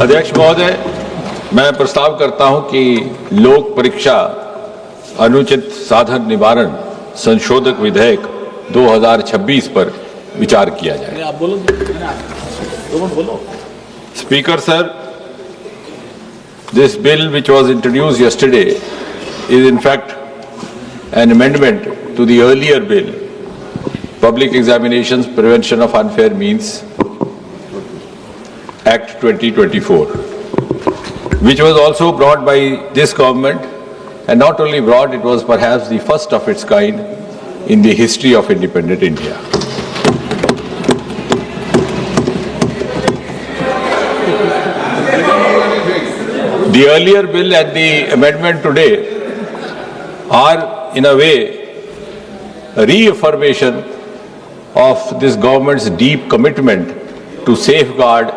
अध्यक्ष महोदय, मैं प्रस्ताव करता हूं कि लोक परीक्षा अनुचित साधन निवारण संशोधक विधेयक 2026 पर विचार किया जाए। आप बोलो। Speaker sir, this bill which was introduced yesterday is in fact an amendment to the earlier bill, Public Examinations Prevention of Unfair Means Act 2024, which was also brought by this government, and not only brought, it was perhaps the first of its kind in the history of independent India. The earlier bill and the amendment today are, in a way, a reaffirmation of this government's deep commitment to safeguard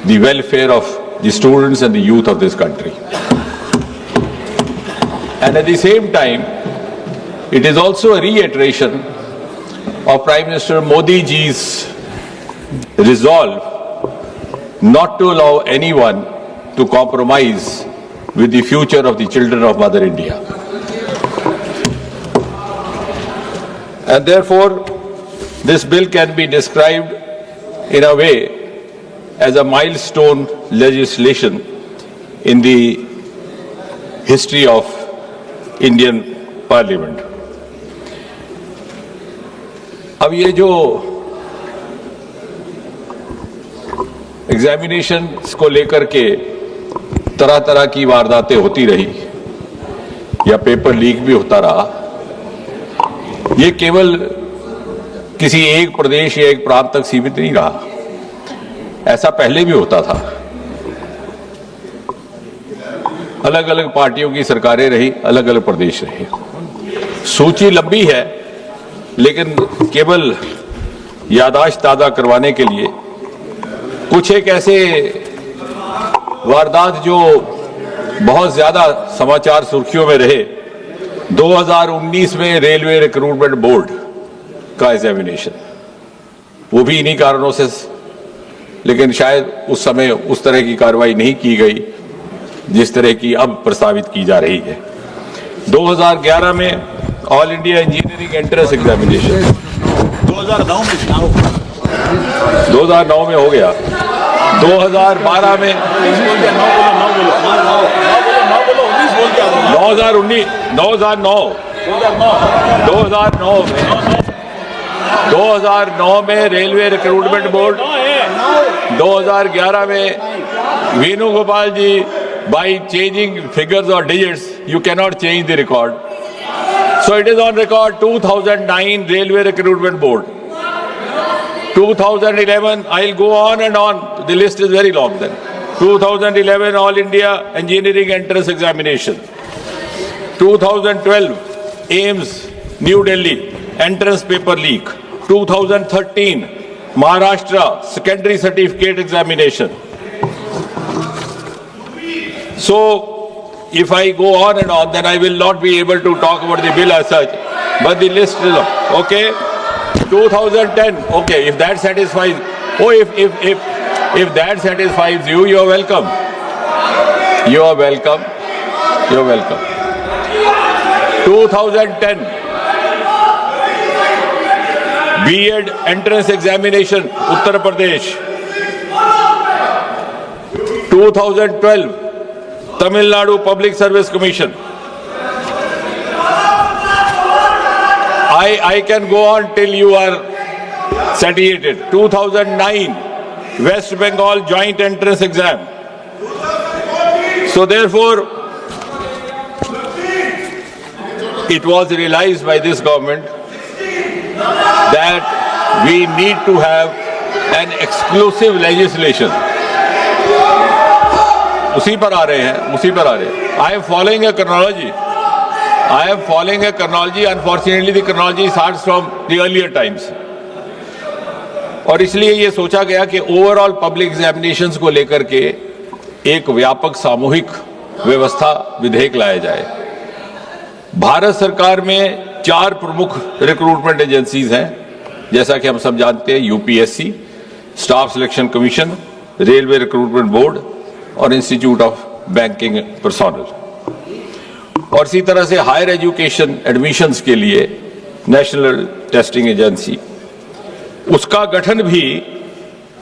the welfare of the students and the youth of this country. And at the same time, it is also a reiteration of Prime Minister Modi ji's resolve not to allow anyone to compromise with the future of the children of Mother India. And therefore, this bill can be described in a way as a milestone legislation in the history of Indian Parliament. अब ये जो examination को लेकर के तरह तरह की वारदातें होती रही या पेपर लीक भी होता रहा, ये केवल किसी एक प्रदेश या एक प्रांत तक सीमित नहीं रहा। ऐसा पहले भी होता था। अलग अलग पार्टियों की सरकारें रही, अलग अलग प्रदेश रहे। सूची लंबी है, लेकिन केवल याददाश्त ताज़ा करवाने के लिए कुछ एक ऐसे वारदात जो बहुत ज्यादा समाचार सुर्खियों में रहे। 2019 में रेलवे रिक्रूटमेंट बोर्ड का एग्जामिनेशन, वो भी इन्हीं कारणों से, लेकिन शायद उस समय उस तरह की कार्रवाई नहीं की गई जिस तरह की अब प्रस्तावित की जा रही है। 2011 में all India engineering entrance examination 2009 में हो गया। 2012 में 2009 में रेलवे रिक्रूटमेंट बोर्ड, 2011 में वेणुगोपाल जी, by changing figures or digits, you cannot change the record. So it is on record 2009 Railway Recruitment Board. 2011, I'll go on and on. The list is very long then. 2011 All India Engineering Entrance Examination. 2012 AIMS New Delhi Entrance Paper Leak. 2013 Maharashtra Secondary Certificate Examination. So, if I go on and on, then I will not be able to talk about the bill as such. But the list is okay. 2010. Okay, if that satisfies. Oh, if that satisfies you, you are welcome. You are welcome. You are welcome. 2010 B.Ed Entrance Examination, Uttar Pradesh. 2012 Tamil Nadu Public Service Commission. I can go on till you are satiated. 2009 West Bengal Joint Entrance Exam. So therefore, it was realized by this government that we need to have an exclusive legislation. उसी पर आ रहे हैं। I am following a chronology. Unfortunately, the chronology starts from the earlier times. और इसलिए ये सोचा गया कि ओवरऑल पब्लिक एग्जामिनेशंस को लेकर के एक व्यापक सामूहिक व्यवस्था विधेयक लाया जाए। भारत सरकार में 4 प्रमुख रिक्रूटमेंट एजेंसीज हैं, जैसा कि हम सब जानते हैं। UPSC, staff selection commission, railway recruitment board और इंस्टीट्यूट ऑफ बैंकिंग पर्सोनल। और इसी तरह से हायर एजुकेशन एडमिशन्स के लिए नेशनल टेस्टिंग एजेंसी, उसका गठन भी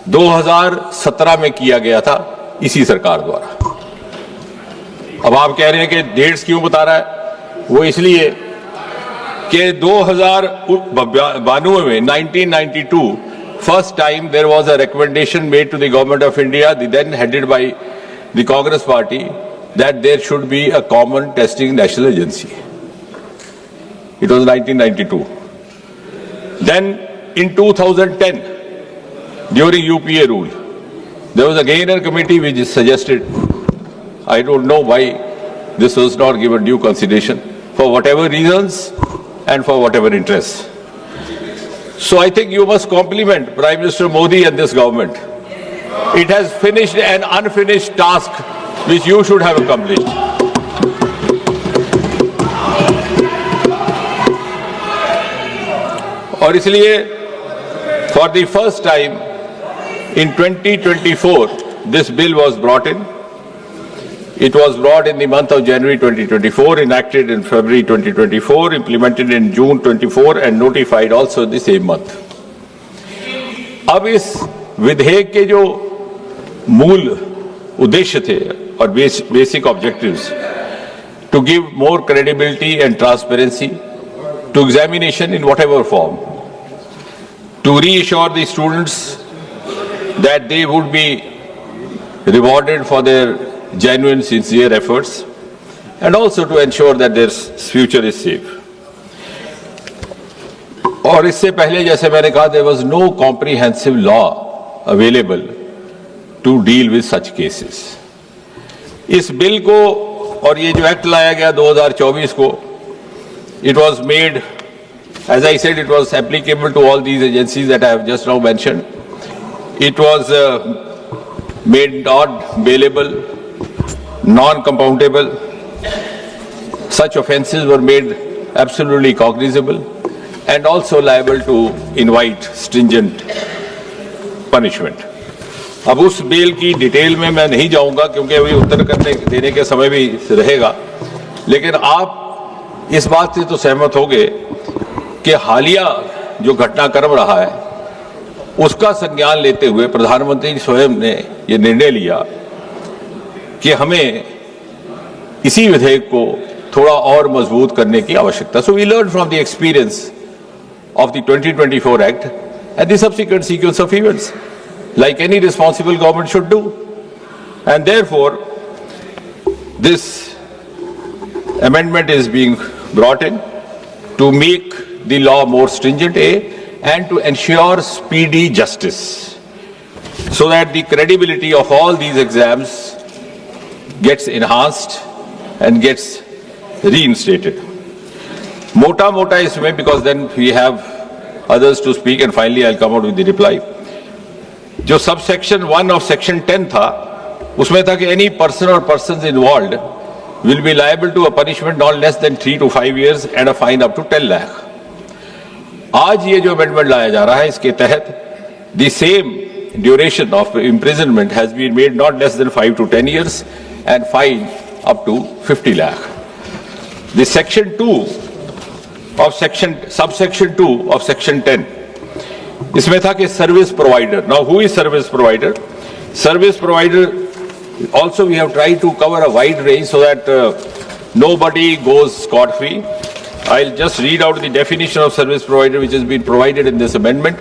2017 में किया गया था इसी सरकार द्वारा। अब आप कह रहे हैं कि डेट्स क्यों बता रहा है, वो इसलिए कि 2092 में 1992 first time there was a recommendation made to the government of India, then headed by the Congress party, that there should be a common testing national agency. It was 1992. Then in 2010, during UPA rule, there was again a committee which suggested, I don't know why this was not given due consideration, for whatever reasons and for whatever interests. So I think you must compliment Prime Minister Modi and this government. It has finished an unfinished task which you should have accomplished. और इसलिए for the first time in 2024 this bill was brought in. It was brought in the month of January 2024, enacted in February 2024, implemented in June 24 and notified also the same month. अब इस विधेयक के जो मूल उद्देश्य थे और basic objectives, to give more credibility and transparency to examination in whatever form, to reassure the students that they would be rewarded for their genuine, sincere efforts, and also to ensure that their future is safe. और इससे पहले जैसे मैंने कहा, there was no comprehensive law available to deal with such cases. इस bill को और ये जो एक्ट लाया गया 2024 को, it was made, as I said, it was applicable to all these agencies that I have just now mentioned. It was made not bailable, non-compoundable. Such offences were made absolutely cognizable and also liable to invite stringent punishment. अब उस bill की detail में मैं नहीं जाऊंगा क्योंकि अभी उत्तर देने के समय भी रहेगा, लेकिन आप इस बात से तो सहमत होंगे कि हालिया जो घटनाक्रम रहा है उसका संज्ञान लेते हुए प्रधानमंत्री स्वयं ने ये निर्णय लिया कि हमें इसी विधेयक को थोड़ा और मजबूत करने की आवश्यकता। So we learn from the experience of the 2024 Act and the subsequent sequence of events, like any responsible government should do. And therefore, this amendment is being brought in to make the law more stringent, and to ensure speedy justice, so that the credibility of all these exams gets enhanced and gets reinstated. मोटा इसमें, because then we have others to speak and finally I'll come out with the reply. जो subsection 1 of section 10 था, उसमें था कि any person or persons involved will be liable to a punishment not less than 3 to 5 years and a fine up to 10 lakh. आज ये जो amendment लाया जा रहा है, इसके तहत the same duration of imprisonment has been made not less than 5 to 10 years and fine up to 50 lakh. The section 2 of subsection 2 of section 10, इसमें था कि service provider. Now who is service provider? Service provider also we have tried to cover a wide range so that nobody goes scot-free. I'll just read out the definition of service provider which has been provided in this amendment.